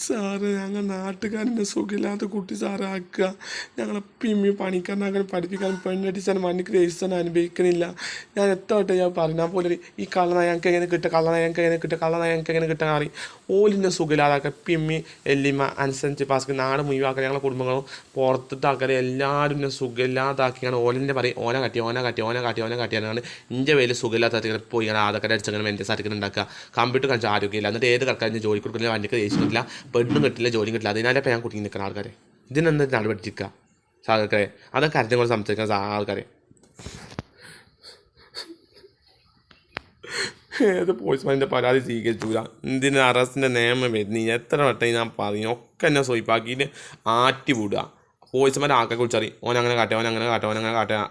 Sir ഞങ്ങൾ നാട്ടുകാരൻ്റെ സുഖമില്ലാത്ത കുട്ടി സാറ് ആക്കുക ഞങ്ങളെ പിമ്മി പണിക്കാരനാക്കാൻ പഠിപ്പിക്കാൻ പെണ്ണടിച്ചാൽ മണ്ണിക്ക് രജിസ്റ്റർ അനുഭവിക്കുന്നില്ല. ഞാൻ എത്ര വട്ടം ഞാൻ പറഞ്ഞാൽ പോലെ ഈ കള്ളനായ ഞങ്ങൾക്ക് എങ്ങനെ കിട്ടുക, കള്ളനായ ഞങ്ങൾക്ക് എങ്ങനെ കിട്ടുക, കള്ളനായ ഞങ്ങൾക്ക് എങ്ങനെ കിട്ടാൻ അറിയും. ഓലിൻ്റെ സുഖമില്ലാതാക്കുക പിമ്മി എല്ലിമ അനുസരിച്ച് പാസ്ക്ക് നാട് മുഴുവാക്കുക. ഞങ്ങളെ കുടുംബങ്ങളും പുറത്തിട്ട് ആൾക്കാരെ എല്ലാവരും എന്നെ സുഖമില്ലാതാക്കിയാണ് ഓലിൻ്റെ പറയും ഓനെ കാട്ടിയാണ് ഇൻ്റെ പേര് സുഖമില്ലാത്ത സർട്ടിഫിക്കറ്റ് പോയി ഇങ്ങനെ ആധാർ കാർഡ് അടിച്ചങ്ങനെ മെൻ്റൽ സർട്ടിഫിക്കറ്റ് ഉണ്ടാക്കുക. കമ്പ്യൂട്ടർ കാണിച്ച ആരോഗ്യമില്ല. എന്നിട്ട് ഏത് കണക്കാരും ജോലി കൊടുക്കില്ല, വണ്ടിക്ക് ദേഷ്യം കിട്ടില്ല, പെണ്ണും കിട്ടില്ല, ജോലിയും കിട്ടില്ല. അതിനാലേ ഞാൻ കുട്ടി നിൽക്കുന്ന ആൾക്കാരെ ഇതിനെന്താ നടപടിക്കുക സാധനക്കാരെ അതൊക്കെ കാര്യത്തെ കൊണ്ട് സംസാരിക്കുന്ന ആൾക്കാരെ. ഏത് പോലീസ്മാൻ്റെ പരാതി സ്വീകരിച്ചില്ല, എന്തിന് അറസ്റ്റിൻ്റെ നിയമം വരുന്ന എത്ര വട്ടം ഞാൻ പറയും ഒക്കെ എന്നെ സ്വയ്പാക്കിയിട്ട് ആറ്റി വിടുക. പോലീസുമാർ ആക്കെ കുളിച്ചറി ഓനങ്ങനെ കാട്ടെ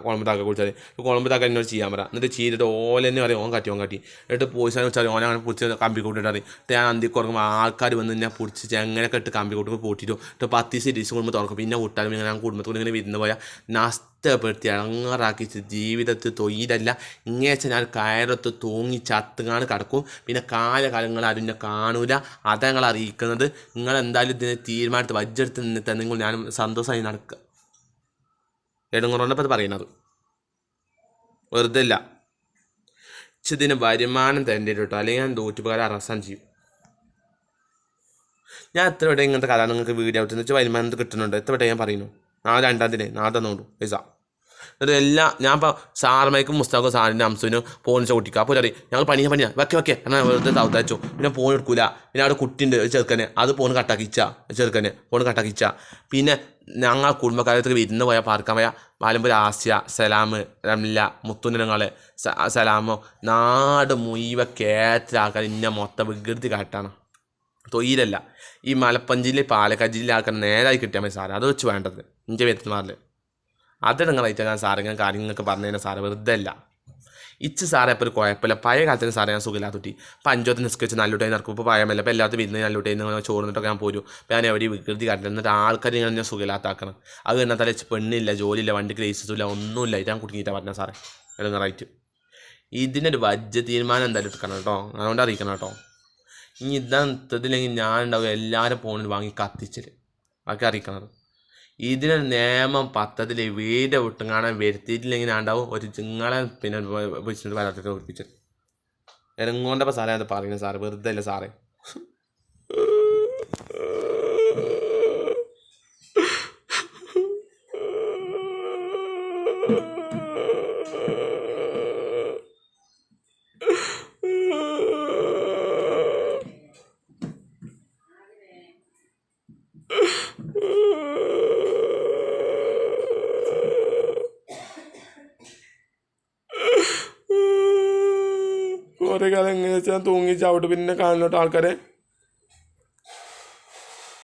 കുളമ്പത്താക്കെ കുളിച്ചറി കുളമ്പത്താക്ക എന്നോട് ചെയ്യാൻ പറയാം. എന്നിട്ട് ചെയ്തിട്ട് ഓലെന്നെ പറയും ഓൻ കാട്ടി എന്നിട്ട് പോലീസിനെ വിളിച്ചാൽ ഓനങ്ങനെ പിടിച്ച് കമ്പി കൂട്ടിട്ട് അറിയും. ഞാൻ അന്തി കുറക്കുമ്പോൾ ആൾക്കാർ വന്ന് എന്നെ പിടിച്ച് എങ്ങനെയൊക്കെ ഇട്ട് കമ്പി കൂട്ടി പൂട്ടിയിട്ട് എന്നിട്ട് 10 ദിവസം കുടുംബം തുറക്കും. പിന്നെ കൂട്ടാലും ഇങ്ങനെ കുടുംബത്തോട് ഇങ്ങനെ വിരുന്ന് പോയാൽ നഷ്ടപ്പെടുത്തി ഇറങ്ങാറാക്കിച്ച് ജീവിതത്തിൽ തൊഴിലല്ല ഇങ്ങേച്ച ഞാൻ കയറത്ത് തൂങ്ങി ചത്തുകാണ് കിടക്കും. പിന്നെ കാലകാലങ്ങൾ ആരും എന്നെ കാണൂല. അതാ നിങ്ങൾ അറിയിക്കുന്നത്. നിങ്ങളെന്തായാലും ഇതിനെ തീരുമാനത്ത് വജ്ജെടുത്ത് നിന്നിട്ട് നിങ്ങൾ ഞാൻ സന്തോഷമായി നടക്കുക. എടുങ്ങുറോണ്ടപ്പോൾ പറയുന്നത് വെറുതെ ഇല്ല. ഇതിന് വരുമാനം തരേണ്ടി കേട്ടോ, അല്ലെങ്കിൽ ഞാൻ നൂറ്റുപകാരം അറസ്റ്റാൻ ചെയ്യും. ഞാൻ എത്ര വട്ടം ഇങ്ങനത്തെ കഥ നിങ്ങൾക്ക് വീഡിയോ ഔട്ട് വെച്ചാൽ വരുമാനം കിട്ടുന്നുണ്ട്. എത്ര വട്ടം ഞാൻ പറയുന്നു. 2 തന്നോണ്ടു പൈസ. എന്നിട്ട് എല്ലാം ഞാൻ ഇപ്പോൾ സാർമയ്ക്കും മുസ്താഖും സാറിൻ്റെ അംസുവിനും ഫോൺ ചോട്ടിക്കുക. അപ്പോൾ അറിയും ഞങ്ങൾ പണിയാ വെക്കെ എന്നാൽ വെറുതെ തവത്തച്ചു. പിന്നെ ഫോൺ എടുക്കില്ല. പിന്നെ അവിടെ കുട്ടിയുണ്ട് ചെറുക്കനെ, അത് ഫോൺ കട്ടാക്കിച്ച ചെറുക്കനെ ഫോൺ കട്ടാക്കിച്ച. പിന്നെ ഞങ്ങൾ കുടുംബക്കാരത്തേക്ക് വിരുന്ന് പോയാൽ പാർക്കാൻ പോയാൽ മലമ്പൂർ ആസ്യ, സലാം, റംല, മുത്തുനിലങ്ങൾ, സലാമോ നാട് മുഴുവൻ കേറ്റ ആൾക്കാർ ഇന്ന മൊത്തം വികൃതി കാട്ടാണ്. തൊഴിലല്ല ഈ മലപ്പുറം പാലക്കാട് ജില്ല ആൾക്കാർ നേരായി കിട്ടിയാൽ മതി സാറേ. അത് വെച്ച് വേണ്ടത് ഇഞ്ച വ്യക്തിമാരിൽ അതെടുങ്ങളായിട്ട് ഞാൻ സാറേ ഞാൻ കാര്യങ്ങളൊക്കെ പറഞ്ഞു കഴിഞ്ഞാൽ സാറേ വെറുതെ അല്ല. ഇച്ച് സാറേ ഇപ്പോൾ ഒരു കുഴപ്പമില്ല. പഴയ കാലത്തിന് സാറേ ഞാൻ സുഖമില്ലാത്തുട്ടി ഇപ്പം 5 നിസ്കരിച്ച് നല്ലുട്ടായി നടക്കും. ഇപ്പോൾ പഴയമല്ല. ഇപ്പോൾ എല്ലാത്തും വിരുന്ന് നല്ലുട്ടായി ചോർന്നിട്ടൊക്കെ ഞാൻ പോരും. അപ്പോൾ ഞാൻ എവിടെ വികൃതി കാട്ടില്ല. എന്നിട്ട് ആൾക്കാർ ഇങ്ങനെ ഞാൻ സുഖമില്ലാത്താക്കണം. അത് കഴിഞ്ഞാൽ തല പെണ്ണില്ല, ജോലിയില്ല, വണ്ടിക്ക് ലൈസൻസില്ല, ഒന്നുമില്ല. ഞാൻ കുടുങ്ങിയിട്ടാണ് പറഞ്ഞ സാറേ എടുങ്ങറായിട്ട്. ഇതിനൊരു ബഡ്ജറ്റ് തീരുമാനം എന്തായാലും എടുക്കണം കേട്ടോ, അതുകൊണ്ട് അറിയിക്കണം കേട്ടോ. ഇനി ഇതാണെങ്കിൽ ഞാൻ ഉണ്ടാവും എല്ലാവരും ഫോണിൽ വാങ്ങി കത്തിച്ചൽ അതൊക്കെ അറിയിക്കണത്. ഇതിനൊരു നിയമം പത്രത്തിൽ വീഡിയോ വിട്ടും കാണാൻ വരുത്തിയിട്ടില്ലെങ്കിൽ ഞാൻ ഉണ്ടാവും ഒരു ചിങ്ങളെ പിന്നെ വിളിച്ചിട്ട് വരാത്തൊക്കെ ഒളിപ്പിച്ചത്. ഇറങ്ങോണ്ടപ്പോൾ സാറേ അത് പറയുന്നത് സാറേ വെറുതെ അല്ലേ സാറേ. കുറേ കാലം എങ്ങനെ വെച്ചാൽ തൂങ്ങി ചവിട്ട് പിന്നെ കാണുന്നോട്ട് ആൾക്കാരെ